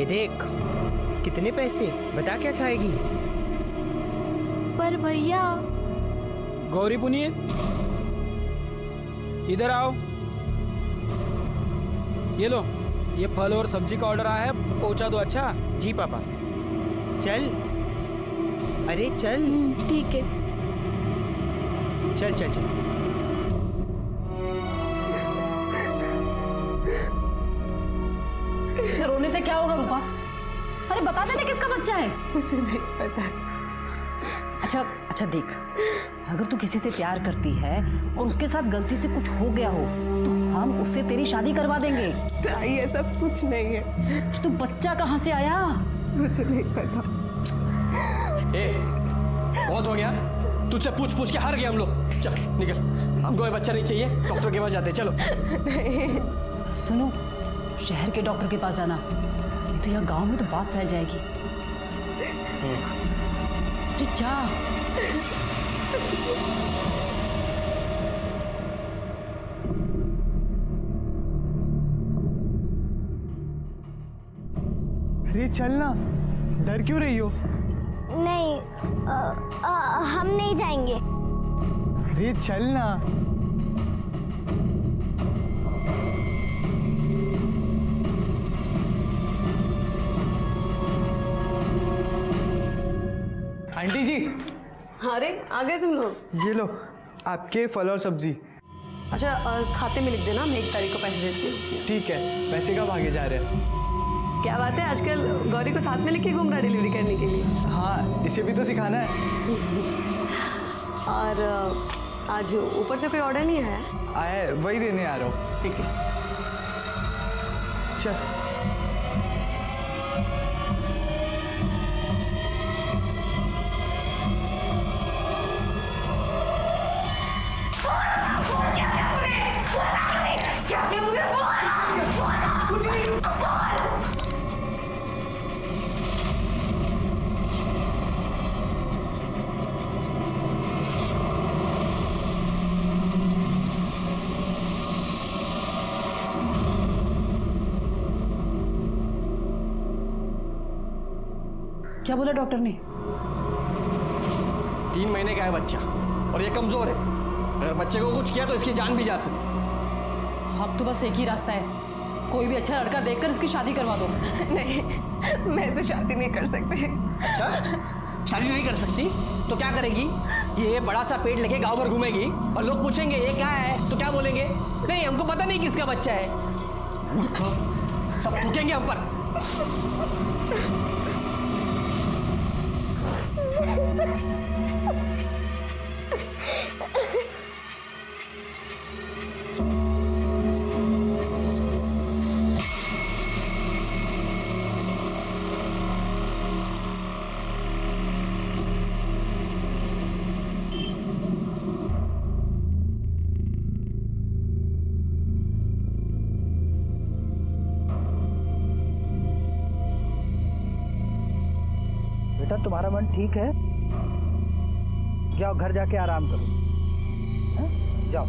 ये देख, कितने पैसे, बता क्या खाएगी? पर भैया। गौरी पुनीत, इधर आओ। ये लो, ये फल और सब्जी का ऑर्डर आया है, पहुंचा दो। अच्छा जी पापा। चल, अरे चल। ठीक है। चल चल चल। रोने से क्या होगा रूपा? अरे बता देना किसका बच्चा है। मुझे नहीं पता। अच्छा देख, अगर तू किसी से प्यार करती है और उसके साथ गलती से कुछ हो गया हो तो हम उससे तेरी शादी करवा देंगे। ताई ऐसा कुछ नहीं है। तो बच्चा कहाँ से आया? मुझे नहीं पता। बहुत हो गया, तुझसे पूछ पूछ के हार गए हम लोग। चल निकल, हमको ये बच्चा नहीं चाहिए, डॉक्टर के पास जाते हैं। चलो। नहीं। सुनो, शहर के डॉक्टर के पास जाना, नहीं तो यहाँ गांव में तो बात फैल जाएगी। अरे जा। अरे चलना, डर क्यों रही हो? नहीं, हम नहीं जाएंगे। अरे चलना। आंटी जी। अरे आ गए तुम लोग। ये लो आपके फल और सब्जी। अच्छा खाते में लिख देना, मैं 1 तारीख को पैसे देती हूँ। ठीक है, पैसे कब आगे जा रहे हैं? क्या बात है, आजकल गौरी को साथ में लेके घूम रहा है डिलीवरी करने के लिए। हाँ, इसे भी तो सिखाना है। और आज ऊपर से कोई ऑर्डर नहीं है? आया है, वही देने आ रहा हूँ। ठीक है। चल। क्या बोला डॉक्टर ने? 3 महीने का है बच्चा और ये कमजोर है। अगर बच्चे को कुछ किया तो इसकी जान भी जा सकती। अब तो बस एक ही रास्ता है, कोई भी अच्छा लड़का देखकर इसकी शादी करवा दो। नहीं, मैं इसे शादी नहीं कर सकती। अच्छा, शादी नहीं कर सकती तो क्या करेगी? ये बड़ा सा पेट लेके गांव भर घूमेगी और लोग पूछेंगे ये क्या है, तो क्या बोलेंगे? नहीं, हमको पता नहीं किसका बच्चा है। सब थूकेंगे हम पर। बेटा तुम्हारा मन ठीक है? जाओ घर जाके आराम करो। हैं? जाओ।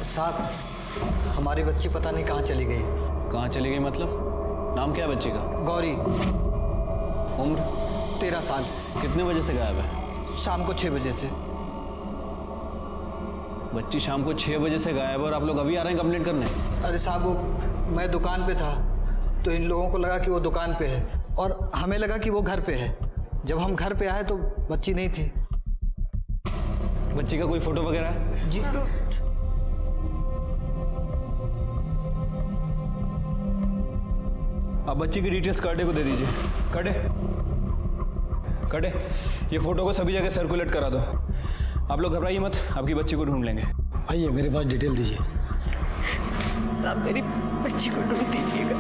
साहब, हमारी बच्ची पता नहीं कहाँ चली गई। कहाँ चली गई मतलब? नाम क्या है बच्चे का? गौरी। उम्र? 13 साल। कितने बजे से गायब है? शाम को 6 बजे से। बच्ची शाम को 6 बजे से गायब है और आप लोग अभी आ रहे हैं कंप्लेंट करने? अरे साहब, वो मैं दुकान पे था तो इन लोगों को लगा कि वो दुकान पे है और हमें लगा कि वो घर पे है। जब हम घर पे आए तो बच्ची नहीं थी। बच्ची का कोई फोटो वगैरह है? जी आप बच्ची की डिटेल्स कर्डे को दे दीजिए। कर्डे, ये फोटो को सभी जगह सर्कुलेट करा दो। आप लोग घबराइए मत, आपकी बच्ची को ढूंढ लेंगे। आइए, मेरे पास डिटेल दीजिए। आप मेरी बच्ची को ढूंढ दीजिएगा।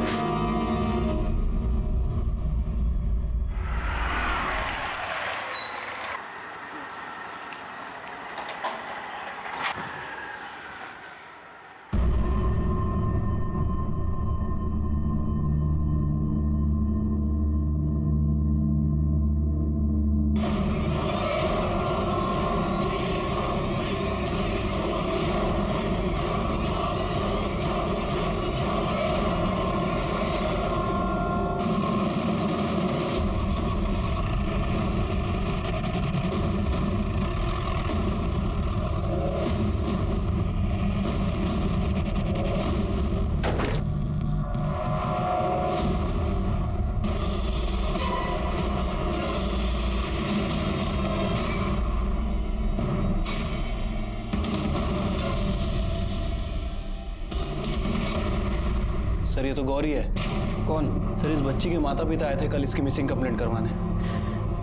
सर ये तो गौरी है। कौन? सर इस बच्ची के माता पिता आए थे कल इसकी मिसिंग कंप्लेंट करवाने।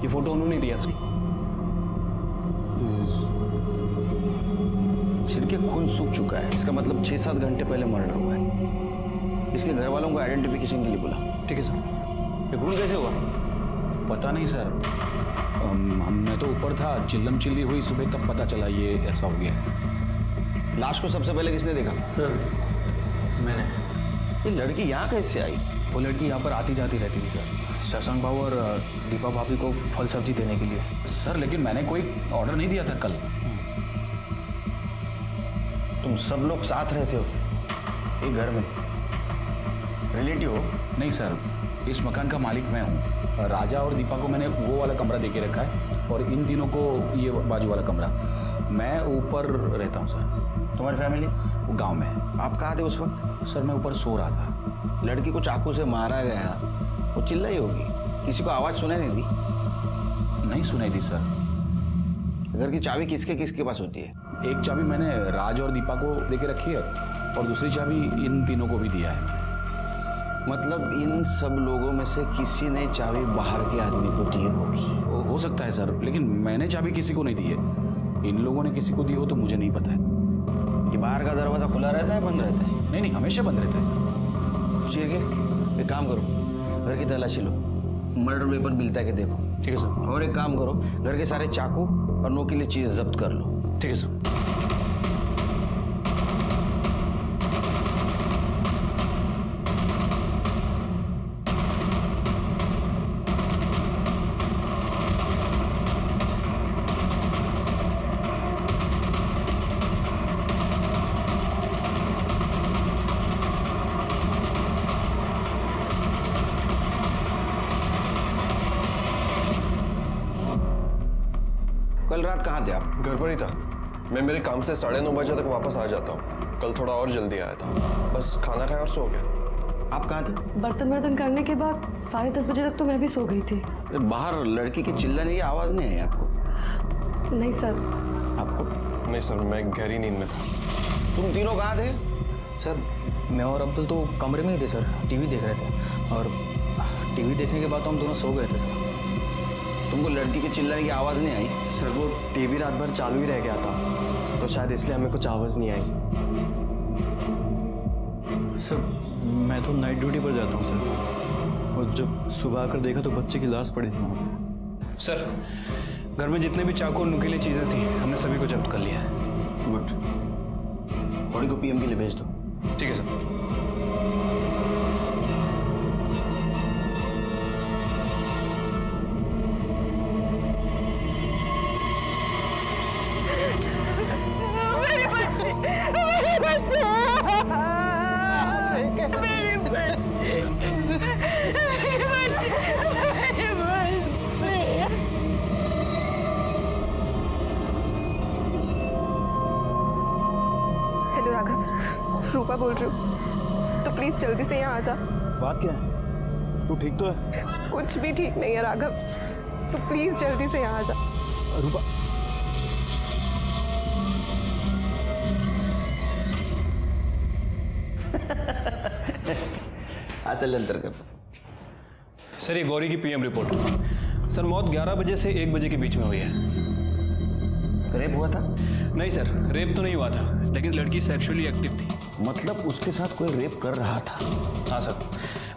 ये फोटो उन्होंने दिया था। सिरके खून सूख चुका है, इसका मतलब 6-7 घंटे पहले मर्डर हुआ है। इसके घर वालों को आइडेंटिफिकेशन के लिए बोला। ठीक है सर। ये खून कैसे हुआ? पता नहीं सर, मैं तो ऊपर था, चिल्लम चिल्ली हुई सुबह तब पता चला ये ऐसा हो गया। लाश को सबसे पहले किसने देखा? सर मैंने। ये लड़की यहाँ कैसे आई? वो लड़की यहाँ पर आती जाती रहती थी सर, शशांक बाबू और दीपा भाभी को फल सब्जी देने के लिए। सर लेकिन मैंने कोई ऑर्डर नहीं दिया था कल। तुम सब लोग साथ रहते हो एक घर में? रिलेटिव हो? नहीं सर, इस मकान का मालिक मैं हूँ। राजा और दीपा को मैंने वो वाला कमरा दे के रखा है और इन तीनों को ये बाजू वाला कमरा। मैं ऊपर रहता हूँ सर। तुम्हारी फैमिली? वो गांव में। आप कहाँ थे उस वक्त? सर मैं ऊपर सो रहा था। लड़की को चाकू से मारा गया, वो चिल्लाई होगी, किसी को आवाज़ सुनाई नहीं दी? नहीं सुनाई दी सर। घर की चाबी किसके किसके पास होती है? एक चाबी मैंने राज और दीपा को दे के रखी है और दूसरी चाबी इन तीनों को भी दिया है। मतलब इन सब लोगों में से किसी ने चाबी बाहर के आदमी को दी होगी। हो सकता है सर, लेकिन मैंने चाबी किसी को नहीं दी है। इन लोगों ने किसी को दी हो तो मुझे नहीं पता है। ये बाहर का दरवाजा खुला रहता है बंद रहता है? नहीं, हमेशा बंद रहता है सर। चिरके एक काम करो, घर की तलाशी लो, मर्डर वेपन मिलता है कि देखो। ठीक है सर। और एक काम करो, घर के सारे चाकू और नोकीली चीज जब्त कर लो। ठीक है सर। कल रात कहाँ थे आप? घर पर ही था। मैं मेरे काम से 9:30 बजे तक वापस आ जाता हूँ। कल थोड़ा और जल्दी आया था, बस खाना खाया और सो गया। आप कहाँ थे? बर्तन करने के बाद 10:30 बजे तक तो मैं भी सो गई थी। फिर बाहर लड़की की चिल्लाने की आवाज़ नहीं आई आपको? नहीं सर। आपको? नहीं सर, मैं गहरी नींद में था। तुम तीनों कहाँ थे? सर मैं और अब्दुल तो कमरे में ही थे सर, टीवी देख रहे थे और टीवी देखने के बाद तो हम दोनों सो गए थे सर। तुमको लड़की के चिल्लाने की आवाज़ नहीं आई? सर वो टीवी रात भर चालू ही रह गया था तो शायद इसलिए हमें कुछ आवाज़ नहीं आई। सर मैं तो नाइट ड्यूटी पर जाता हूँ सर, और जब सुबह आकर देखा तो बच्चे की लाश पड़ी थी वहाँ पे। सर घर में जितने भी चाकू और नुकीली चीजें थी हमने सभी को जब्त कर लिया है। गुड। बॉडी को पीएम के लिए भेज दो। ठीक है सर। हेलो राघव, रूपा बोल रही हूँ, तो प्लीज जल्दी से यहाँ आ जा। बात क्या है? तू ठीक तो है? कुछ भी ठीक नहीं है राघव, तो प्लीज जल्दी से यहाँ आ जा। रूपा चल अंतर कर। सर ये गौरी की पीएम रिपोर्ट। सर मौत 11 बजे से 1 बजे के बीच में हुई है। रेप हुआ था? नहीं सर, रेप तो नहीं हुआ था, लेकिन लड़की सेक्सुअली एक्टिव थी। मतलब उसके साथ कोई रेप कर रहा था? हाँ सर।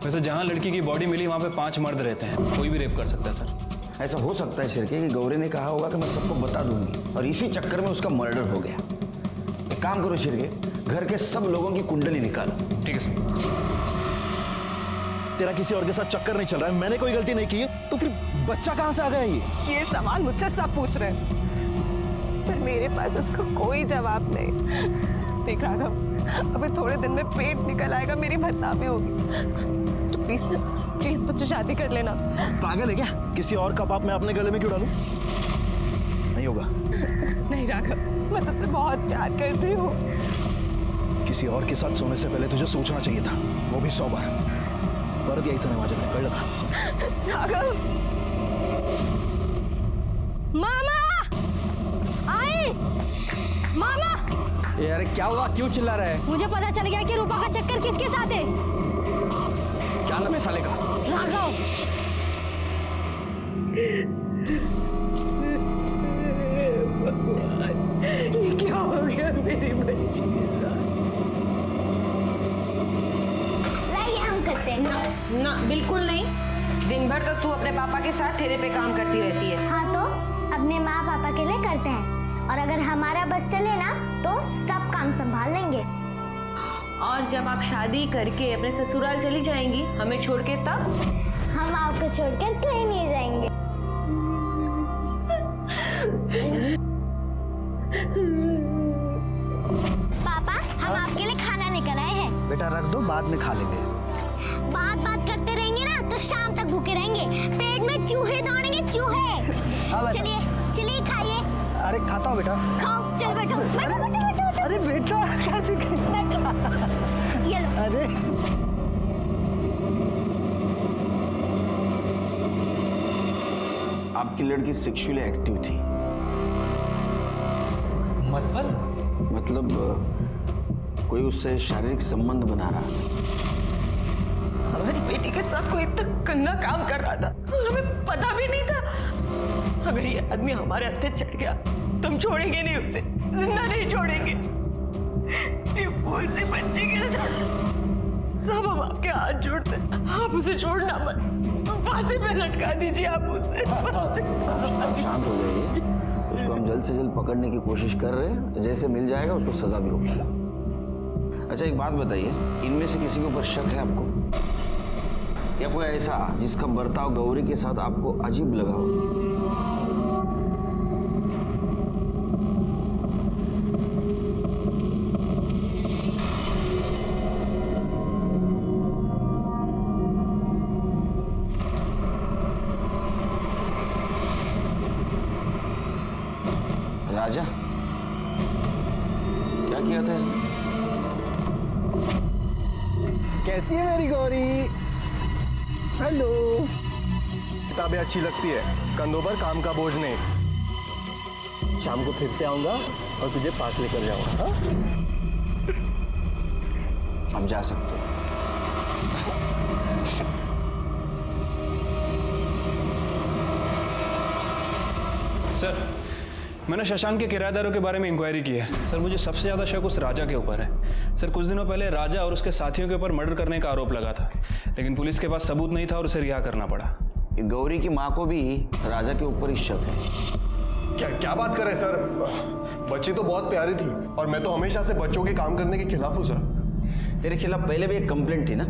वैसे जहाँ लड़की की बॉडी मिली वहाँ पे 5 मर्द रहते हैं, कोई भी रेप कर सकता है सर। ऐसा हो सकता है शिरके कि गौरी ने कहा होगा कि मैं सबको बता दूंगी और इसी चक्कर में उसका मर्डर हो गया। एक काम करो शिरके, घर के सब लोगों की कुंडली निकालो। ठीक है सर। तेरा किसी और के साथ चक्कर नहीं चल रहा है, मैंने कोई गलती नहीं की है, तो फिर बच्चा कहाँ से आ गया? ये सवाल मुझसे सब पूछ रहे हैं, पर मेरे पास इसका कोई जवाब नहीं। देख राघव, अभी थोड़े दिन में पेट निकल आएगा, मेरी बदनामी होगी, तो प्लीज प्लीज मुझसे शादी कर लेना। पागल है क्या? किसी और का पाप मैं अपने गले में क्यों डालूं? नहीं होगा। नहीं राघव, मैं तुझसे बहुत प्यार करती हूँ। किसी और के साथ सोने से पहले तुझे सोचना चाहिए था, वो भी 100 बार। परत यही समय वाजे में कर लगा। राघव, मामा आए। मामा यार क्या हुआ, क्यों चिल्ला रहा है? मुझे पता चल गया कि रूपा का चक्कर किसके साथ है। दे साले का। राघव, ये क्या हो गया मेरी बच्ची के साथ? लाइए हम करते हैं। ना ना बिल्कुल नहीं। दिन भर तो तू अपने पापा के साथ ठेले पे काम करती रहती है। हाँ तो अपने माँ पापा के लिए करते हैं, और अगर हमारा बस चले ना तो सब काम संभाल लेंगे। और जब आप शादी करके अपने ससुराल चली जाएंगी हमें छोड़ के, तब हम आपको छोड़कर कहीं नहीं जाएंगे। पापा, हम आपके लिए खाना लेकर आए हैं। बेटा रख दो, बाद में खा लेंगे। बात करते रहेंगे ना तो शाम तक भूखे रहेंगे, पेट में चूहे दौड़ेंगे, चूहे। हाँ बेटा। चलिए चलिए खाइए। अरे खाता हूँ बेटा। खाओ, चल बैठो बैठो बैठो बैठो। अरे बेटा ये लो। अरे आपकी लड़की सेक्सुअली एक्टिव थी। मतलब कोई उससे शारीरिक संबंध बना रहा था। हमारी बेटी के साथ कोई इतना गंदा काम कर रहा था और हमें पता भी नहीं था। अगर ये आदमी हमारे हत्थे चढ़ गया तो हम छोड़ेंगे नहीं उसे, जिंदा नहीं छोड़ेंगे। ये फूल सी बच्ची के साथ सब हम आपके हाथ जोड़ते हैं, आप उसे छोड़ना मत। फांसी पे लटका दीजिए आप उसे। शांत हो जाइए, उसको हम जल्द से जल्द पकड़ने की कोशिश कर रहे हैं। जैसे मिल जाएगा उसको सजा भी होगी। अच्छा एक बात बताइए, इनमें से किसी के ऊपर शक है आपको, या कोई ऐसा जिसका बर्ताव गौरी के साथ आपको अजीब लगा हो? राजा, क्या किया था इसने? कैसी है मेरी गौरी? हेलो। किताबें अच्छी लगती है, कंधों पर काम का बोझ नहीं। शाम को फिर से आऊंगा और तुझे पार्क लेकर जाऊंगा। हाँ? आप जा सकते हो। सर, मैंने शशांक के किराएदारों के बारे में इंक्वायरी की है। सर, मुझे सबसे ज़्यादा शक उस राजा के ऊपर है। सर, कुछ दिनों पहले राजा और उसके साथियों के ऊपर मर्डर करने का आरोप लगा था, लेकिन पुलिस के पास सबूत नहीं था और उसे रिहा करना पड़ा। गौरी की माँ को भी राजा के ऊपर ही शक है। क्या बात कर रहे सर? बच्ची तो बहुत प्यारी थी और मैं तो हमेशा से बच्चों के काम करने के खिलाफ हूँ सर। तेरे खिलाफ पहले भी एक कंप्लेंट थी ना?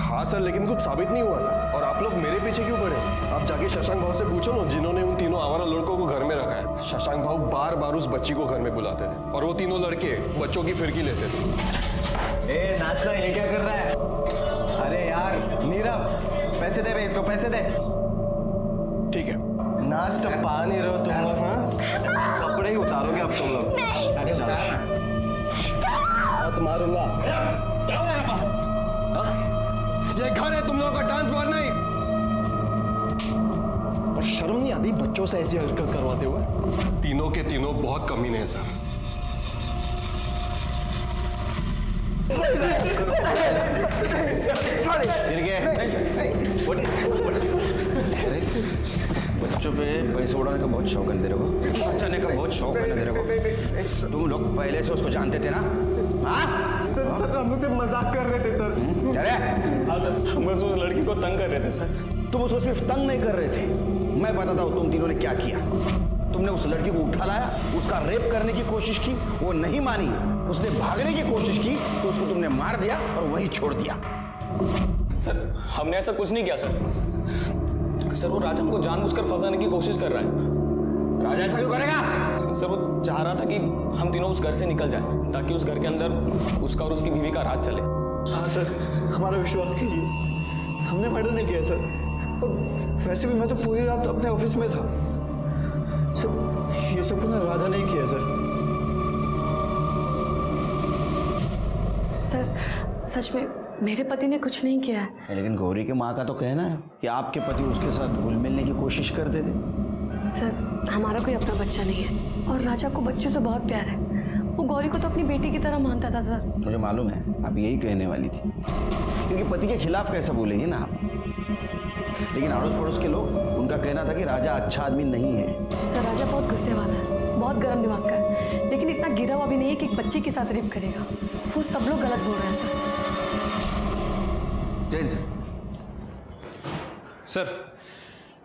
हाँ सर, लेकिन कुछ साबित नहीं हुआ था। और आप लोग मेरे पीछे क्यों पड़े? आप जाके शशांक भाव से पूछो ना, जिन्होंने उन तीनों आवारा लड़कों को घर में रखा है। शशांक भाव बार बार उस बच्ची को घर में बुलाते थे और वो तीनों लड़के बच्चों की फिरकी लेते थे। ए नाचना, ये क्या कर रहा है? अरे यार नीरव, पैसे दे बे, इसको पैसे दे। ठीक है। नाच तो पा नहीं रहे हो तुम लोग। हाँ? कपड़े ही उतारोगे अब तुम लोग। अरे बहुत मारूंगा। ये घर है तुम लोगों का डांस बार नहीं। और शर्म नहीं आती बच्चों से ऐसी हरकत करवाते हुए? तीनों के तीनों बहुत कमीने हैं सर। बच्चों पे पैसे उड़ाने का बहुत शौक है तेरे को, बचाने का बहुत शौक है ना तेरे को। तुम लोग पहले से उसको जानते थे ना? हाँ सर हम मुझसे मजाक कर रहे थे सर। अरे हाँ सर, हम बस उस लड़की को तंग कर रहे थे सर। तुम उसको सिर्फ तंग नहीं कर रहे थे, मैं बताता हूँ तुम तीनों ने क्या किया। तुमने उस लड़की को उठा लाया, उसका रेप करने की कोशिश की, वो नहीं मानी, उसने भागने की कोशिश की तो उसको तुमने मार दिया और वहीं छोड़ दिया। सर, हमने ऐसा कुछ नहीं किया सर। सर, वो राजा हमको जानबूझकर फंसाने की कोशिश कर रहा है। राजा ऐसा क्यों करेगा? सर, वो चाह रहा था कि हम तीनों उस घर से निकल जाएं, ताकि उस घर के अंदर उसका और उसकी बीवी का राज चले। हाँ सर, हमारा विश्वास कीजिए, हमने मर्डर नहीं किया सर। और वैसे भी मैं तो पूरी रात अपने ऑफिस में था सर। ये सब कुछ राजा नहीं किया सर। सर सच में मेरे पति ने कुछ नहीं किया है। लेकिन गौरी के माँ का तो कहना है कि आपके पति उसके साथ घुल मिलने की कोशिश करते थे। सर हमारा कोई अपना बच्चा नहीं है और राजा को बच्चे से बहुत प्यार है। वो गौरी को तो अपनी बेटी की तरह मानता था सर। मुझे मालूम है आप यही कहने वाली थी, क्योंकि पति के खिलाफ कैसा बोलेंगे ना आप। लेकिन अड़ोस पड़ोस के लोग, उनका कहना था कि राजा अच्छा आदमी नहीं है। सर राजा बहुत गुस्से वाला है, बहुत गर्म दिमाग का है, लेकिन इतना गिरा हुआ भी नहीं है कि एक बच्ची के साथ रेप करेगा। वो सब लोग गलत बोल रहे हैं सर। जैन सर। सर,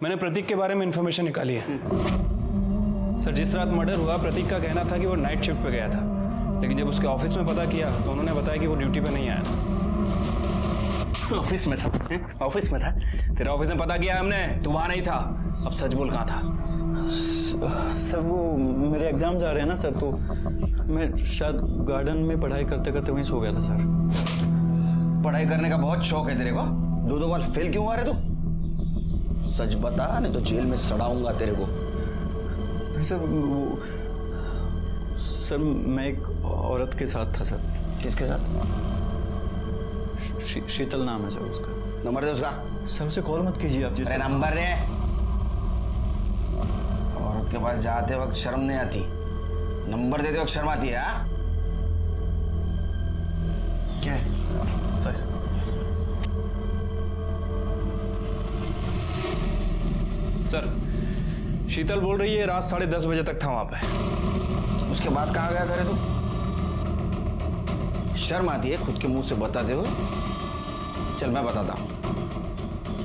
मैंने प्रतीक के बारे में इंफॉर्मेशन निकाली है। सर, जिस रात मर्डर हुआ प्रतीक का कहना था कि वो नाइट शिफ्ट पे गया था, लेकिन जब उसके ऑफिस में पता किया तो उन्होंने बताया कि वो ड्यूटी पे नहीं आया था। ऑफिस में था? ऑफिस में था? तेरा ऑफिस में पता किया हमने, तू वहां नहीं था। अब सच बोल, कहाँ था? सर वो मेरे एग्जाम जा रहे हैं ना सर, तो मैं शायद गार्डन में पढ़ाई करते करते वहीं सो गया था सर। पढ़ाई करने का बहुत शौक है तेरे को? दो बार फेल क्यों हुआ रे तू? सच बता, नहीं तो जेल में सड़ाऊंगा तेरे को। सर वो सर मैं एक औरत के साथ था सर। किसके साथ? शीतल नाम है सर उसका। नंबर दे उसका। सर उसे कॉल मत कीजिए आप। अरे नंबर दे। औरत के पास जाते वक्त शर्म नहीं आती, नंबर देते वक्त शर्म आती है। क्या है? सर, सर, शीतल बोल रही है रात 10:30 बजे तक था वहां पे। उसके बाद कहाँ गया था रे तू? शर्म आती है खुद के मुंह से बताते हुए? चल मैं बताता हूँ।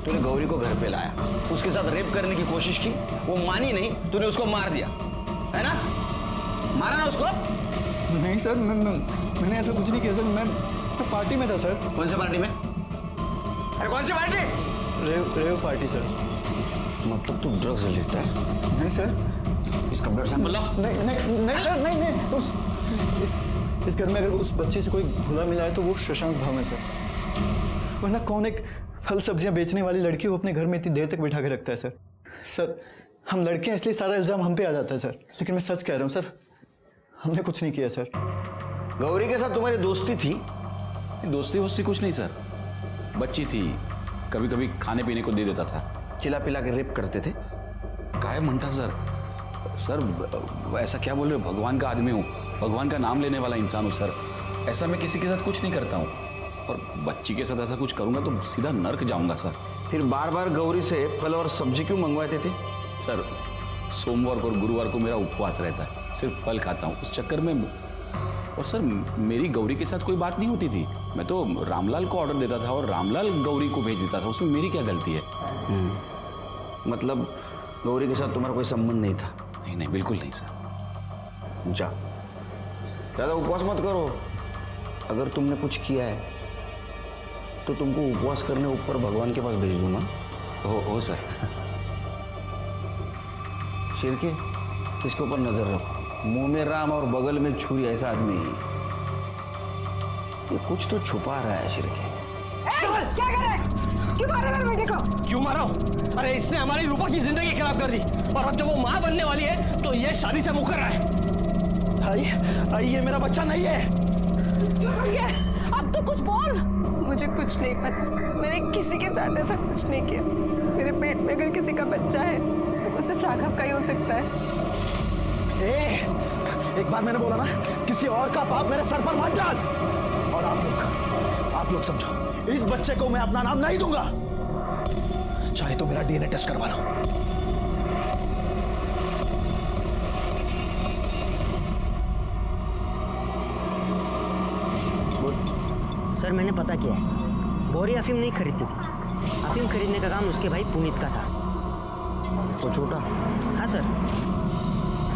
तूने गौरी को घर पे लाया, उसके साथ रेप करने की कोशिश की, वो मानी नहीं, तूने उसको मार दिया, है ना? मारा ना उसको? नहीं सर, मैंने ऐसा कुछ नहीं किया सर। मैं पार्टी में था सर। कौन सी पार्टी में? अरे कौन सी पार्टी? Rave party sir. मतलब तू ड्रग्स लेता है? नहीं सर। इसका ब्लड सैंपल लो। नहीं सर, नहीं। इस घर में अगर उस बच्चे से कोई भूला मिला है तो वो शशांक भाव है सर। वरना कौन एक फल सब्जियां बेचने वाली लड़की को अपने घर में इतनी देर तक बिठा के रखता है सर। सर हम लड़के हैं इसलिए सारा इल्जाम हम पे आ जाता है सर, लेकिन मैं सच कह रहा हूँ सर, हमने कुछ नहीं किया सर। गौरी के साथ तुम्हारी दोस्ती थी? दोस्ती वोस्ती कुछ नहीं सर, बच्ची थी, कभी कभी खाने पीने को दे देता था। खिला पिला के रेप करते थे? काय म्हणता सर? सर ऐसा क्या बोल रहे हो? भगवान का आदमी हूँ, भगवान का नाम लेने वाला इंसान हूँ सर। ऐसा मैं किसी के साथ कुछ नहीं करता हूँ, और बच्ची के साथ ऐसा कुछ करूँगा तो सीधा नर्क जाऊँगा सर। फिर बार बार गौरी से फल और सब्जी क्यों मंगवाते थे? सर सोमवार और गुरुवार को मेरा उपवास रहता है, सिर्फ फल खाता हूँ, उस चक्कर में। और सर मेरी गौरी के साथ कोई बात नहीं होती थी, मैं तो रामलाल को ऑर्डर देता था और रामलाल गौरी को भेज देता था, उसमें मेरी क्या गलती है? मतलब गौरी के साथ तुम्हारा कोई संबंध नहीं था? नहीं, बिल्कुल नहीं सर। जा, ज़्यादा उपवास मत करो। अगर तुमने कुछ किया है तो तुमको उपवास करने ऊपर भगवान के पास भेज दूंगा। हो सर। शिरके, इसके ऊपर नजर रखो। मुंह में राम और बगल में छुरी, ऐसा आदमी ये कुछ तो छुपा रहा है। शिरके क्या कर रहा है? क्यों मार रहा है मेरे बेटे को? क्यों मारा हूं? अरे इसने हमारी रूपा की जिंदगी खराब कर दी, और अब जब वो माँ बनने वाली है तो ये शादी से मुकर रहा है। आई ये मेरा बच्चा नहीं है। अब तो कुछ बोल। मुझे कुछ नहीं पता, मैंने किसी के साथ ऐसा कुछ नहीं किया। मेरे पेट में अगर किसी का बच्चा है तो वो सिर्फ राघव का ही हो सकता है। एक बार मैंने बोला ना, किसी और का पाप मेरे सर पर मत डाल। और आप लोग समझो, इस बच्चे को मैं अपना नाम नहीं दूंगा, चाहे तो मेरा डीएनए टेस्ट करवा लो। सर मैंने पता किया है, गौरी अफीम नहीं खरीदती थी, अफीम खरीदने का काम उसके भाई पुनीत का था। तो छोटा? हाँ सर,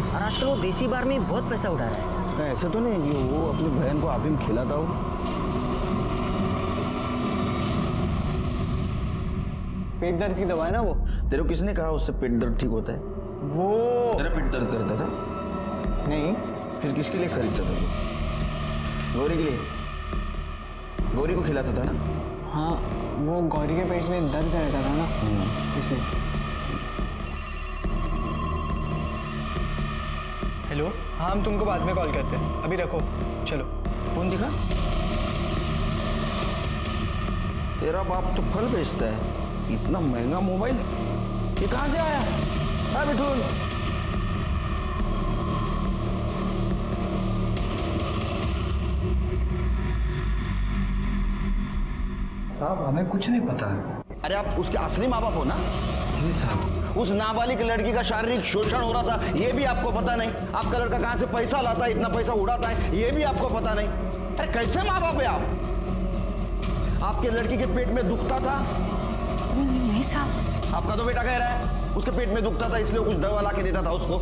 और आजकल वो देसी बार में बहुत पैसा उड़ा रहा है। ऐसा तो नहीं कि वो अपनी बहन को अफीम खिलाता हो? पेट दर्द की दवा है ना वो। तेरे को किसने कहा उससे पेट दर्द ठीक होता है? वो तेरा पेट दर्द करता था? नहीं। फिर किसके लिए खरीदता था? गौरी के लिए? गौरी को खिलाता था ना? हाँ, वो गौरी के पेट में दर्द रहता था ना, इसलिए। हेलो, हाँ हम तुमको बाद में कॉल करते हैं, अभी रखो, चलो। कौन दिखा? तेरा बाप तो फल बेचता है, इतना महंगा मोबाइल ये कहाँ से आया? हाँ बिठून, साहब हमें कुछ नहीं पता है। अरे आप उसके असली माँ बाप हो ना? जी साहब। उस नाबालिग लड़की का शारीरिक शोषण हो रहा था, ये भी आपको पता नहीं। आपका लड़का कहाँ से पैसा लाता है, इतना पैसा उड़ाता है, ये भी आपको पता नहीं। अरे कैसे माँ बाप है आप? आपके लड़की के पेट में दुखता था? नहीं साहब। आपका तो बेटा कह रहा है उसके पेट में दुखता था इसलिए कुछ दवा ला के देता था उसको।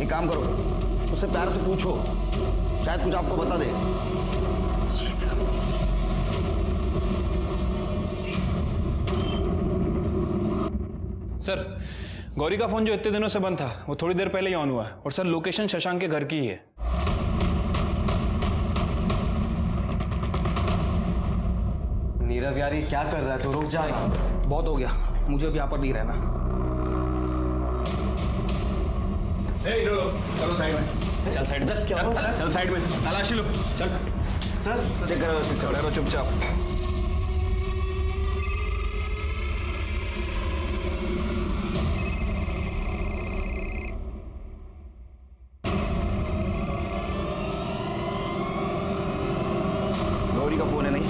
एक काम करो, उससे प्यार से पूछो, शायद कुछ आपको बता दे। जी साहब। सर, गौरी का फोन जो इतने दिनों से बंद था वो थोड़ी देर पहले ही ऑन हुआ है। और सर, लोकेशन शशांक के घर की ही है। नीरव यार, ये क्या कर रहा है? तो रुक जा ना। बहुत हो गया, मुझे भी यहाँ पर नहीं रहना। चलो साइड में। चल साइड में। चल साइड में। तलाशी लो। चल सर चेक करो, खड़े रहो चुपचाप। गौरी का फोन है नहीं,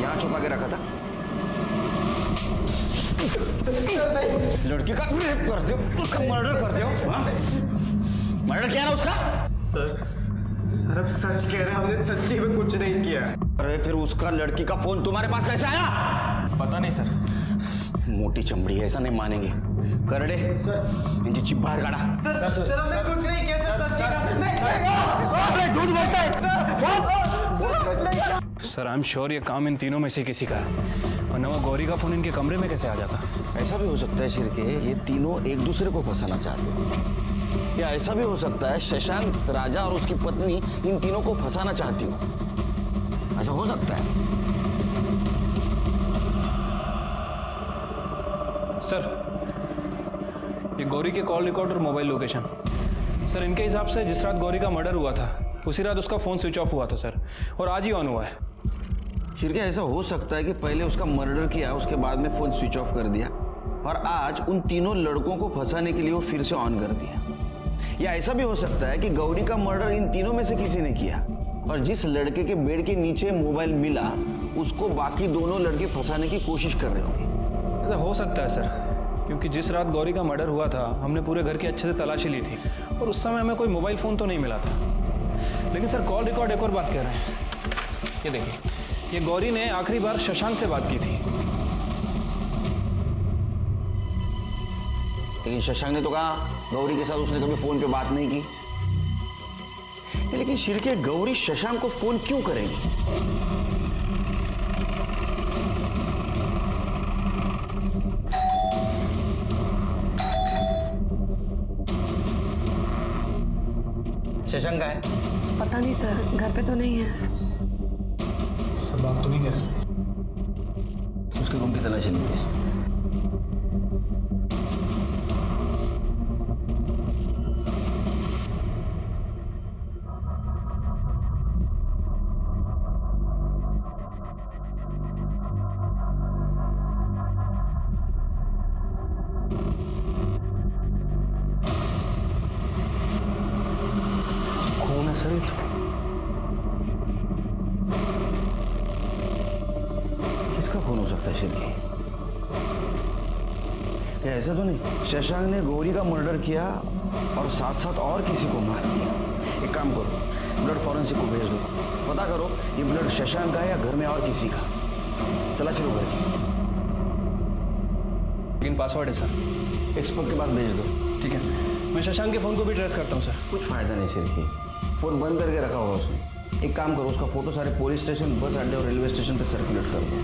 यहाँ छुपा के रखा था। लड़की का रेप करते हो, उसका मर्डर करते हो? मर्डर किया ना उसका? सर अब सच कह रहे हैं, हमने सच्ची में कुछ नहीं किया। अरे फिर उसका लड़की का फोन तुम्हारे पास कैसे आया? पता नहीं सर। मोटी चमड़ी है, ऐसा नहीं मानेंगे। करड़े सर, इनकी चिप बाहर काढ़ा। सर हमने कुछ नहीं किया सर, सच झूठ बोलता है। सर, आई एम श्योर ये काम इन तीनों में से किसी का है, वरना वो गौरी का फोन इनके कमरे में कैसे आ जाता? ऐसा भी हो सकता है शिरके, ये तीनों एक दूसरे को फंसाना चाहते हैं। या ऐसा भी हो सकता है शशांक, राजा और उसकी पत्नी इन तीनों को फंसाना चाहती हो। ऐसा हो सकता है। सर, ये गौरी के कॉल रिकॉर्ड और मोबाइल लोकेशन। सर, इनके हिसाब से जिस रात गौरी का मर्डर हुआ था उसी रात उसका फोन स्विच ऑफ हुआ था सर, और आज ही ऑन हुआ है। शिरके, ऐसा हो सकता है कि पहले उसका मर्डर किया, उसके बाद में फोन स्विच ऑफ कर दिया, और आज उन तीनों लड़कों को फंसाने के लिए वो फिर से ऑन कर दिया। या ऐसा भी हो सकता है कि गौरी का मर्डर इन तीनों में से किसी ने किया, और जिस लड़के के बेड के नीचे मोबाइल मिला उसको बाकी दोनों लड़के फंसाने की कोशिश कर रहे होंगे। ऐसा हो सकता है सर, क्योंकि जिस रात गौरी का मर्डर हुआ था हमने पूरे घर की अच्छे से तलाशी ली थी, और उस समय हमें कोई मोबाइल फ़ोन तो नहीं मिला था। लेकिन सर, कॉल रिकॉर्ड एक और बात कह रहे हैं। ये देखिए, ये गौरी ने आखिरी बार शशांक से बात की थी। लेकिन शशांक ने तो कहा गौरी के साथ उसने कभी फोन पे बात नहीं की। लेकिन शिरके, गौरी शशांक को फोन क्यों करेगी? शशांक का है? पता नहीं सर, घर पे तो नहीं है। बात तो नहीं कर। उसके रूम की तलाशी लेते हैं। कौन है सर ये तो? किसका फोन हो सकता है शिरके? या ऐसा तो नहीं शशांक ने गौरी का मर्डर किया और साथ साथ और किसी को मार दिया? एक काम करो, ब्लड फॉरेंसिक को भेज दो, पता करो ये ब्लड शशांक का है या घर में और किसी का। चला चलो घर की। लेकिन पासवर्ड है सर। एक्सपर्ट के पास भेज दो। ठीक है, मैं शशांक के फ़ोन को भी ट्रेस करता हूँ सर। कुछ फायदा नहीं शिरके, फोन बंद करके रखा होगा उसने। एक काम करो, उसका फोटो सारे पुलिस स्टेशन, बस अड्डे और रेलवे स्टेशन पे सर्कुलेट कर दो।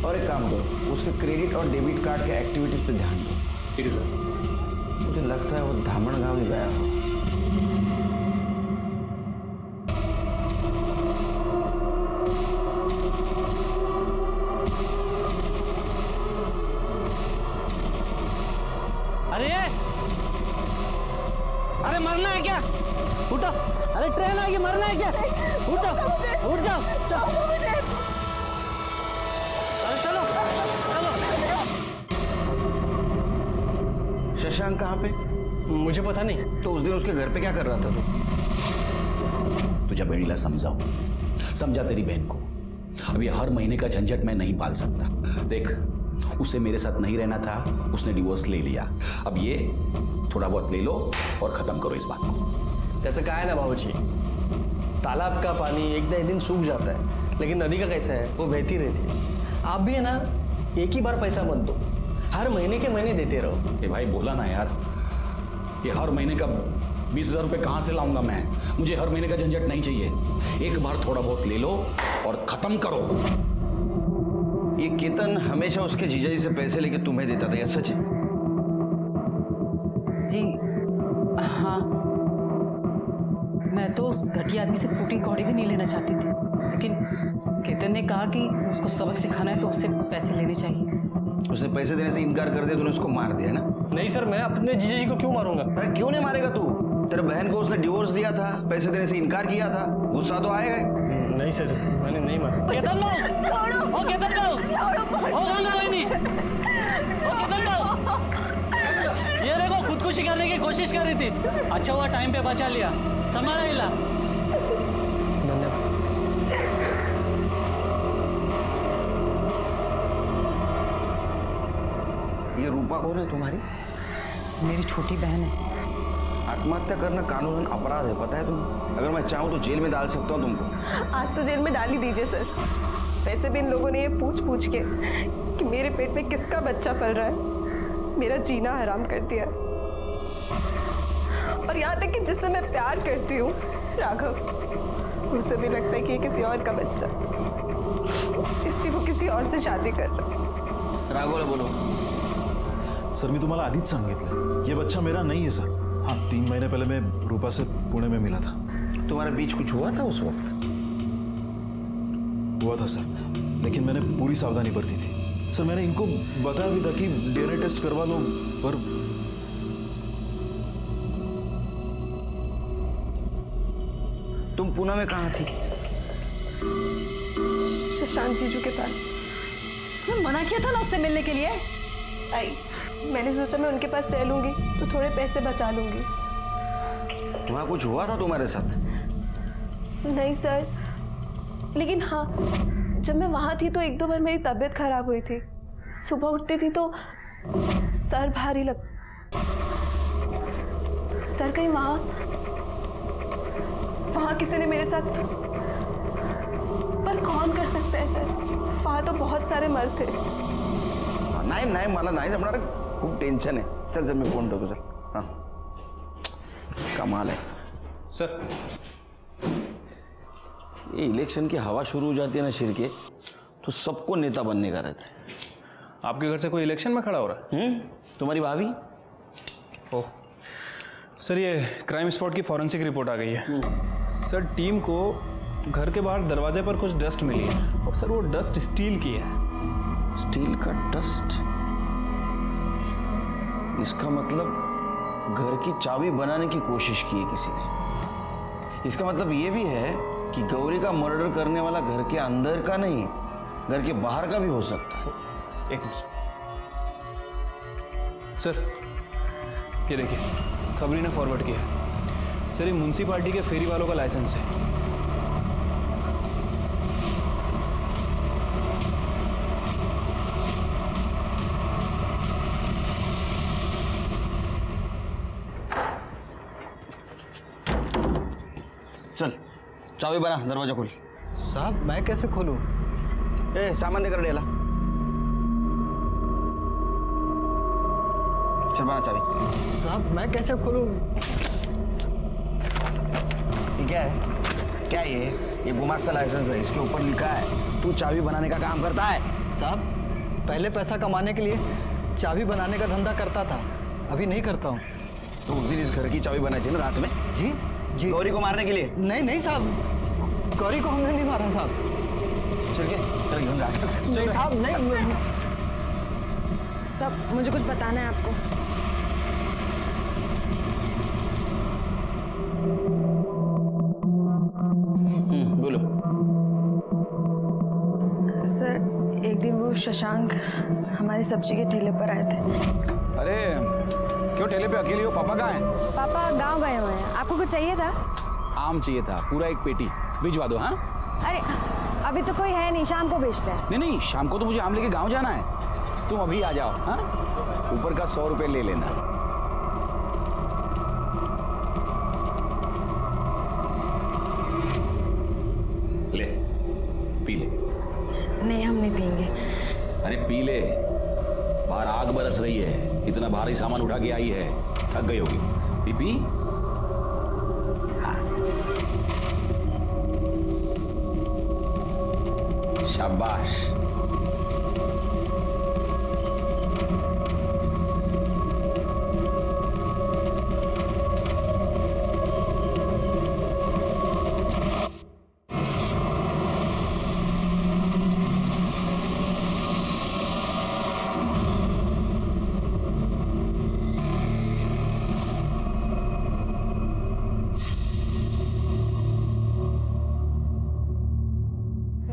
और एक काम करो, उसके क्रेडिट और डेबिट कार्ड के एक्टिविटीज पे ध्यान दो। ठीक है सर। मुझे लगता है वो धामण गांव ही गया हो। अरे मरना है क्या? उठो, अरे ट्रेन आएगी, मरना है क्या? उठो, उठ जाओ, चलो, अरे चलो, चलो। शशांक कहाँ पे? मुझे पता नहीं। तो उस दिन उसके घर पे क्या कर रहा था तू? तुझ्या बहिणीला समजाव, समझा तेरी बहन को। अब ये हर महीने का झंझट मैं नहीं पाल सकता। देख, उसे मेरे साथ नहीं रहना था, उसने डिवोर्स ले लिया। अब ये थोड़ा बहुत ले लो और खत्म करो इस बात को। जैसे कहा है ना भाऊजी, तालाब का पानी एक ना एक दिन सूख जाता है, लेकिन नदी का कैसा है, वो बहती रहती है। आप भी है ना, एक ही बार पैसा मत दो, हर महीने के महीने देते रहो। ये भाई बोला ना यार, ये हर महीने का 20,000 रुपये कहाँ से लाऊंगा मैं? मुझे हर महीने का झंझट नहीं चाहिए। एक बार थोड़ा बहुत ले लो और खत्म करो। ये केतन हमेशा उसके जीजाजी से पैसे लेके तुम्हें देता था, ये सच है? जी हाँ, मैं तो उस घटिया आदमी से फूटी कौड़ी भी नहीं लेना चाहती थी, लेकिन केतन ने कहा कि उसको सबक सिखाना है तो उससे पैसे लेने चाहिए। उसने पैसे देने से इनकार कर दिया, तूने उसको मार दिया ना? नहीं सर, मैं अपने जीजाजी को क्यों मारूंगा? अरे क्यों नहीं मारेगा तू? तेरे बहन को उसने डिवोर्स दिया था, पैसे देने से इनकार किया था, गुस्सा तो आएगा ही। नहीं सर, मैंने नहीं मारा। केतन लो, ओ केतन लो, ओ गंगा बहनी, ओ केतन लो। ये देखो, खुदकुशी करने की कोशिश कर रही थी। अच्छा हुआ टाइम पे बचा लिया, संभाला हिला। ये रूपा कौन है तुम्हारी? मेरी छोटी बहन है। आत्महत्या करना कानूनन अपराध है, पता है तुम्हें? अगर मैं चाहूँ तो जेल में डाल सकता हूँ तुमको। आज तो जेल में डाल ही दीजिए सर। वैसे भी इन लोगों ने ये पूछ के कि मेरे पेट में किसका बच्चा पल रहा है, मेरा जीना हराम कर दिया। और यहाँ तक कि जिससे मैं प्यार करती हूँ, राघव, उसे भी लगता है कि ये किसी और का बच्चा, इसलिए वो किसी और से शादी कर रहा है। राघव बोलो। सर मी तुम्हाला आधीच सांगितलं, ये बच्चा मेरा नहीं है सर। हाँ, 3 महीने पहले मैं रूपा से पुणे में मिला था। तुम्हारे बीच कुछ हुआ था उस वक्त? हुआ था सर, लेकिन मैंने पूरी सावधानी बरती थी। सर मैंने इनको बताया भी था कि डीएनए टेस्ट करवा लो, पर तुम पुणे में कहाँ थी? शशांक जीजू के पास। तुम्हें मना किया था ना उससे मिलने के लिए। मैंने सोचा मैं उनके पास रह लूंगी तो थोड़े पैसे बचा लूंगी। वहाँ कुछ हुआ था तुम्हारे साथ? नहीं सर, लेकिन हाँ, जब मैं वहाँ थी तो 1-2 बार मेरी तबीयत खराब हुई थी। सुबह उठती थी तो सर भारी लग। सर कहीं वहाँ किसी ने मेरे साथ, पर कौन कर सकता है सर? वहाँ तो बहुत सारे मर्द थे। नाही नाही, मला नाही जमणार, खूप टेन्शन आहे। चल चल, मी फोन ठेवतो, चल। हाँ, कमाल है सर। ये इलेक्शन की हवा शुरू हो जाती है ना शिरके, तो सबको नेता बनने का रहता है। आपके घर से कोई इलेक्शन में खड़ा हो रहा है? तुम्हारी भाभी? ओह सर, ये क्राइम स्पॉट की फॉरेंसिक रिपोर्ट आ गई है। सर, टीम को घर के बाहर दरवाजे पर कुछ डस्ट मिली है, और सर वो डस्ट स्टील की है। स्टील का डस्ट? इसका मतलब घर की चाबी बनाने की कोशिश की है किसी ने। इसका मतलब ये भी है कि गौरी का मर्डर करने वाला घर के अंदर का नहीं, घर के बाहर का भी हो सकता है। एक मिनट सर, ये देखिए, खबरी ने फॉरवर्ड किया है। सर, ये म्युनिसिपालिटी के फेरी वालों का लाइसेंस है। चल, चाबी बना, दरवाजा खोल। साहब, मैं कैसे खोलूं? सामान देकर डेला। चल बना चाबी। साहब, मैं कैसे खोलूं? ये क्या है? क्या ये गुमास्ता लाइसेंस है, इसके ऊपर लिखा है तू चाबी बनाने का काम करता है। साहब, पहले पैसा कमाने के लिए चाबी बनाने का धंधा करता था, अभी नहीं करता हूँ। तो उस दिन इस घर की चाबी बनाई थी ना रात में? जी जी। गौरी को मारने के लिए? नहीं नहीं साहब, गौरी को हमने नहीं मारा साहब। चल के चल घेऊन जा। नहीं साहब, नहीं। सब मुझे कुछ बताना है आपको। बोलो। सर, एक दिन वो शशांक हमारी सब्जी के ठेले पर आए थे। अरे क्यों ठेले पे अकेली हो? पापा कहाँ हैं? पापा गांव गए हुए हैं। आपको कुछ चाहिए था? आम चाहिए था, पूरा 1 पेटी भिजवा दो। हाँ अरे अभी तो कोई है नहीं, शाम को बेचते हैं। नहीं नहीं, शाम को तो मुझे आम लेके गांव जाना है। तुम अभी आ जाओ, हाँ? ऊपर का 100 रुपये ले लेना। ले, पी ले। नहीं, हम नहीं पियेंगे। अरे पी ले, बाहर आग बरस रही है, इतना भारी सामान उठा के आई है, थक गई होगी। P P. हाँ। शाबाश।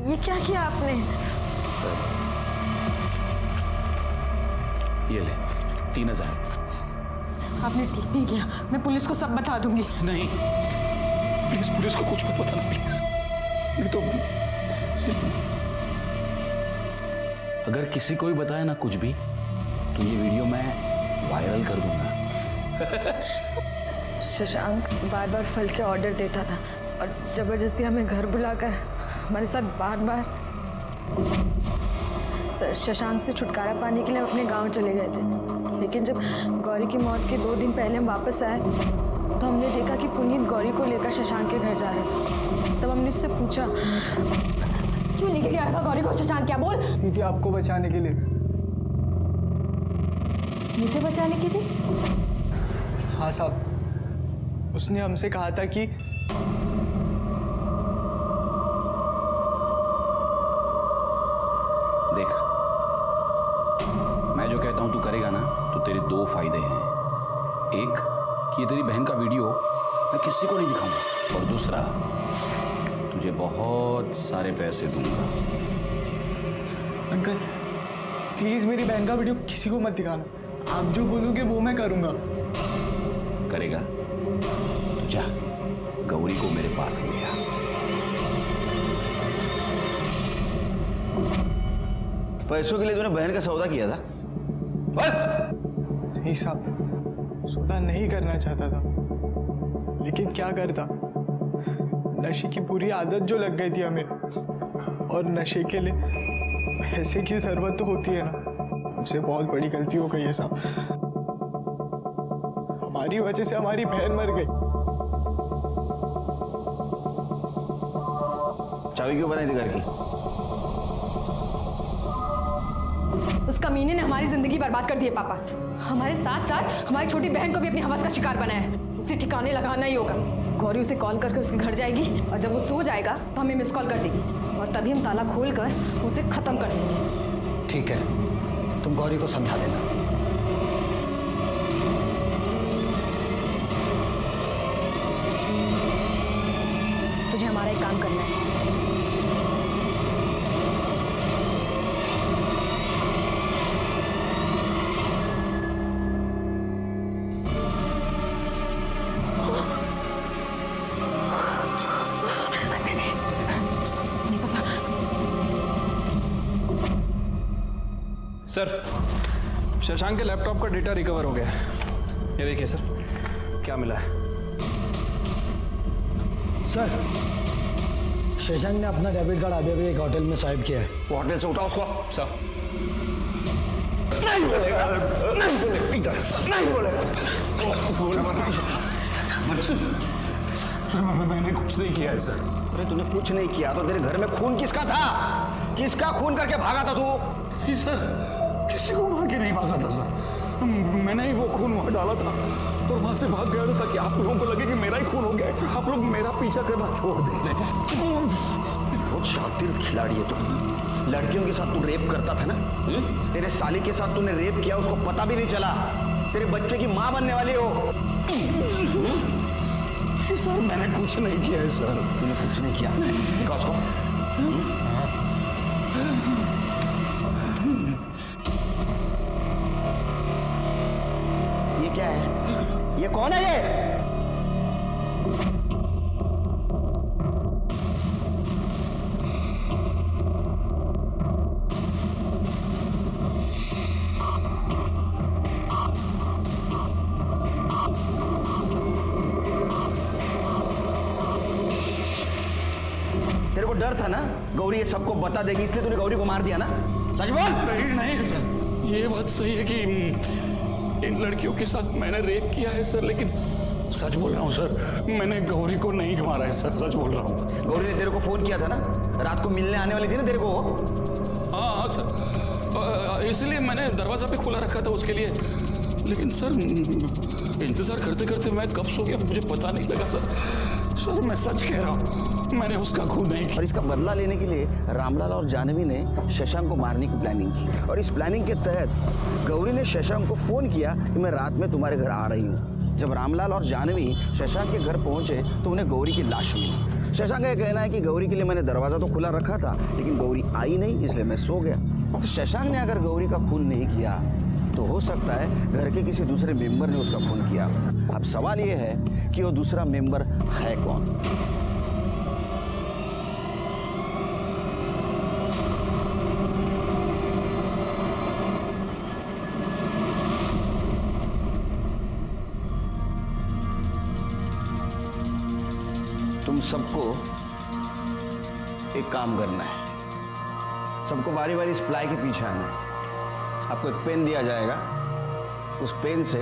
ये क्या किया आपने? ये ले 3000। आपने ठीक नहीं किया, मैं पुलिस को सब बता दूंगी। नहीं प्लीज, पुलिस को कुछ मत बताना प्लीज। नहीं तो अगर किसी को भी बताया ना कुछ भी, तो ये वीडियो मैं वायरल कर दूंगा। शशांक बार बार फल के ऑर्डर देता था और जबरदस्ती हमें घर बुलाकर हमारे साथ बार बार शशांक से छुटकारा पाने के लिए हम अपने गांव चले गए थे। लेकिन जब गौरी की मौत के 2 दिन पहले हम वापस आए तो हमने देखा कि पुनीत गौरी को लेकर शशांक के घर जा रहे थे। तब हमने उससे पूछा, क्यों लेके गया था गौरी को शशांक? क्या बोल? क्योंकि आपको बचाने के लिए। मुझे बचाने के लिए? हाँ साहब, उसने हमसे कहा था कि देख, मैं जो कहता हूं तू करेगा ना, तो तेरे 2 फायदे हैं। एक कि ये तेरी बहन का वीडियो मैं किसी को नहीं दिखाऊंगा, और दूसरा तुझे बहुत सारे पैसे दूंगा। अंकल प्लीज मेरी बहन का वीडियो किसी को मत दिखाना। आप जो बोलोगे वो मैं करूंगा। करेगा तो जा, गौरी को मेरे पास ले आ। पैसों के लिए तूने बहन का सौदा किया था? नहीं साहब, सौदा नहीं करना चाहता था, लेकिन क्या करता, नशे की बुरी आदत जो लग गई थी हमें, और नशे के लिए पैसे की जरूरत तो होती है ना। हमसे बहुत बड़ी गलती हो गई है साहब, हमारी वजह से हमारी बहन मर गई। चाबी क्यों बनाई थी घर की? उस कमीने ने हमारी जिंदगी बर्बाद कर दी है पापा। हमारे साथ साथ हमारी छोटी बहन को भी अपनी हवस का शिकार बनाया है। उसे ठिकाने लगाना ही होगा। गौरी उसे कॉल करके उसके घर जाएगी और जब वो सो जाएगा तो हमें मिस कॉल कर देगी और तभी हम ताला खोल कर उसे खत्म कर देंगे। ठीक है, तुम गौरी को समझा देना। तुझे हमारा एक काम करना है। सर, शशांक के लैपटॉप का डेटा रिकवर हो गया है। ये देखिए सर, क्या मिला है। सर, शशांक ने अपना डेबिट कार्ड अभी अभी एक होटल में स्वाइप किया है। वो होटल से उठा उसको। सर नहीं बोलेगा, नहीं बोलेगा, इधर नहीं बोलेगा। मैंने कुछ नहीं किया है सर। अरे तूने कुछ नहीं किया तो तेरे घर में खून किसका था? किसका खून करके भागा था तू? नहीं सर, किसी को मार के नहीं भागा था सर। मैंने ही वो खून वहां डाला था और वहां से भाग गया था ताकि आप लोगों को लगे कि मेरा ही खून हो गया है। आप लोग मेरा पीछा करना छोड़ दें। बहुत शातिर खिलाड़ी है तू। लड़कियों के साथ तू रेप करता था ना? तेरे साली के साथ तूने रेप किया, उसको पता भी नहीं चला। तेरे बच्चे की माँ बनने वाली हो। सर मैंने कुछ नहीं किया है सर। तूने कुछ नहीं किया? दिखा उसको। ये क्या है? ये कौन है ये? डर था ना गौरी ये सबको बता देगी, इसलिए तूने गौरी को मार दिया ना? सच बोल। नहीं नहीं सर, ये बात सही है कि इन लड़कियों के साथ मैंने रेप किया है सर, लेकिन सच बोल रहा हूँ सर, मैंने गौरी को नहीं मारा है सर, सच बोल रहा हूँ। गौरी ने तेरे को फोन किया था ना, रात को मिलने आने वाली थी ना तेरे को? हाँ सर, इसलिए मैंने दरवाजा पे खुला रखा था उसके लिए, लेकिन सर इंतजार करते करते मैं कब सो गया मुझे पता नहीं लगा सर। सर मैं सच कह रहा हूँ, मैंने उसका खून नहीं किया। और इसका बदला लेने के लिए रामलाल और जानवी ने शशांक को मारने की प्लानिंग की, और इस प्लानिंग के तहत गौरी ने शशांक को फोन किया कि मैं रात में तुम्हारे घर आ रही हूँ। जब रामलाल और जानवी शशांक के घर पहुंचे तो उन्हें गौरी की लाश मिली। शशांक का कहना है कि गौरी के लिए मैंने दरवाजा तो खुला रखा था, लेकिन गौरी आई नहीं, इसलिए मैं सो गया। तो शशांक ने अगर गौरी का खून नहीं किया तो हो सकता है घर के किसी दूसरे मेंबर ने उसका खून किया। अब सवाल यह है कि वो दूसरा मेंबर है कौन? तुम सबको एक काम करना है, सबको बारी बारी इस प्लाई के पीछे आना है। आपको एक पेन दिया जाएगा, उस पेन से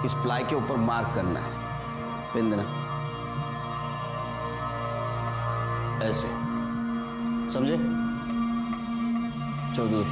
इस प्लाई के ऊपर मार्क करना है। पेन देना, ऐसे, समझे? चलो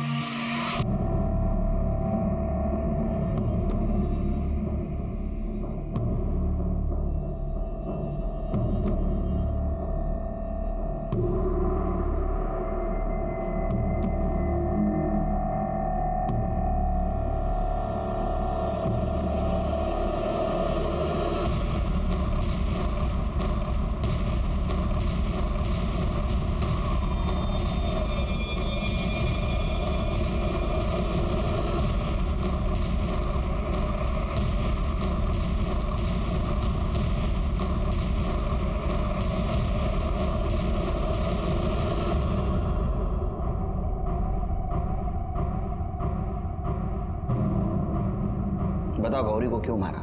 बताओ गौरी को क्यों मारा?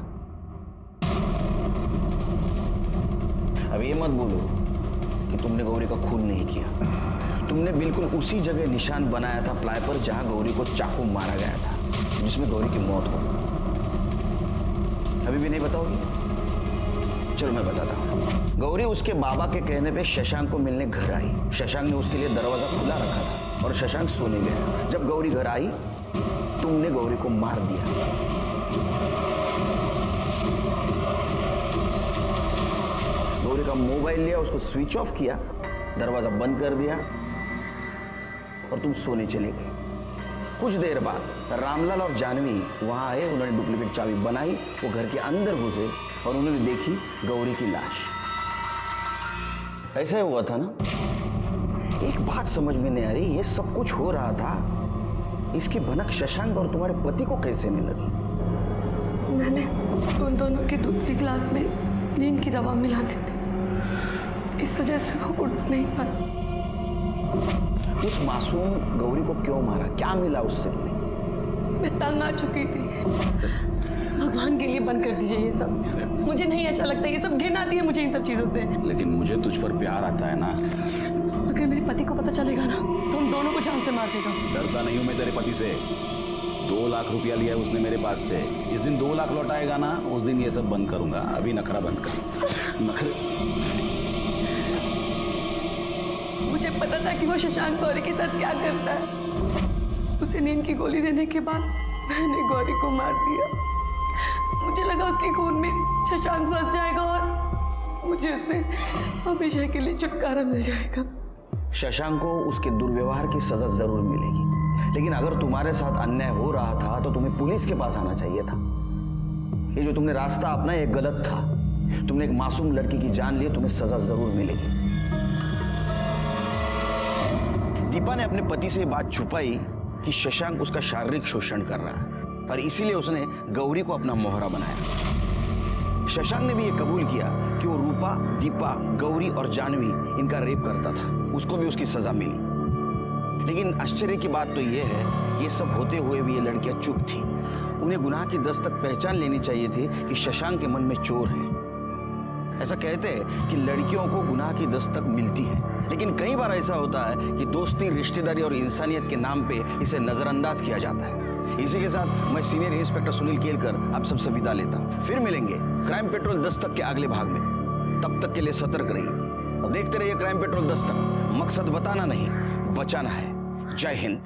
अब ये मत बोलो कि तुमने गौरी का खून नहीं किया। तुमने बिल्कुल उसी जगह निशान बनाया था प्लाई पर जहां गौरी को चाकू मारा गया था, जिसमें गौरी की मौत हो। अभी भी नहीं बताओगी? चलो मैं बताता हूँ। गौरी उसके बाबा के कहने पे शशांक को मिलने घर आई। शशांक ने उसके लिए दरवाजा खुला रखा था और शशांक सोने गया। जब गौरी घर आई तुमने गौरी को मार दिया। गौरी का मोबाइल लिया, उसको स्विच ऑफ किया, दरवाजा बंद कर दिया और तुम सोने चले गए। कुछ देर बाद रामलाल और जानवी वहां आए। उन्होंने डुप्लीकेट चाबी बनाई, वो घर के अंदर घुसे और उन्होंने देखी गौरी की लाश। ऐसा ही हुआ था ना? एक बात समझ में नहीं आ रही, ये सब कुछ हो रहा था, इसकी भनक शशांक और तुम्हारे पति को कैसे नहीं लगी? मैंने उन दोनों के दूध के गिलास में नींद की दवा मिला दी थी, इस वजह से वो उठ नहीं पाए। उस मासूम गौरी को क्यों मारा? क्या मिला उससे? मैं तंग आ चुकी थी। भगवान के लिए बंद कर दीजिए ये सब, मुझे नहीं अच्छा लगता, ये सब घिन आती है मुझे इन सब चीजों से। लेकिन मुझे तुझ पर प्यार आता है ना। अगर मेरे पति को पता चलेगा ना तो उन दोनों को जान से मार देगा। डरता नहीं हूं मैं तेरे पति से। 2 लाख रुपया लिया है उसने मेरे पास से। इस दिन 2 लाख लौटाएगा ना, उस दिन ये सब बंद करूंगा। अभी नखरा बंद कर। नखरे मुझे पता था कि वो शशांक गौरी के साथ क्या करता है। उसे नींद की गोली देने के बाद मैंने गौरी को मार दिया। मुझे लगा उसके खून में शशांक फंस जाएगा और मुझे उससे हमेशा के लिए छुटकारा मिल जाएगा। शशांक को उसके दुर्व्यवहार की सजा जरूर मिलेगी, लेकिन अगर तुम्हारे साथ अन्याय हो रहा था तो तुम्हें पुलिस के पास आना चाहिए था। ये जो तुमने रास्ता अपना ये गलत था। तुमने एक मासूम लड़की की जान ली, तुम्हें सजा जरूर मिलेगी। दीपा ने अपने पति से बात छुपाई कि शशांक उसका शारीरिक शोषण कर रहा है और इसीलिए उसने गौरी को अपना मोहरा बनाया। शशांक ने भी ये कबूल किया कि वो रूपा, दीपा, गौरी और जानवी इनका रेप करता था। उसको भी उसकी सजा मिली। लेकिन आश्चर्य की बात तो ये है, ये सब होते हुए भी ये लड़कियां चुप थी। उन्हें गुनाह की दस्तक पहचान लेनी चाहिए थी कि शशांक के मन में चोर है। ऐसा कहते हैं कि लड़कियों को गुनाह की दस्तक मिलती है, लेकिन कई बार ऐसा होता है कि दोस्ती, रिश्तेदारी और इंसानियत के नाम पे इसे नजरअंदाज किया जाता है। इसी के साथ मैं सीनियर इंस्पेक्टर सुनील केलकर आप सबसे विदा लेता हूं। फिर मिलेंगे क्राइम पेट्रोल दस्तक के अगले भाग में। तब तक के लिए सतर्क रहिए और देखते रहिए क्राइम पेट्रोल दस्तक। मकसद बताना नहीं, बचाना है। जय हिंद।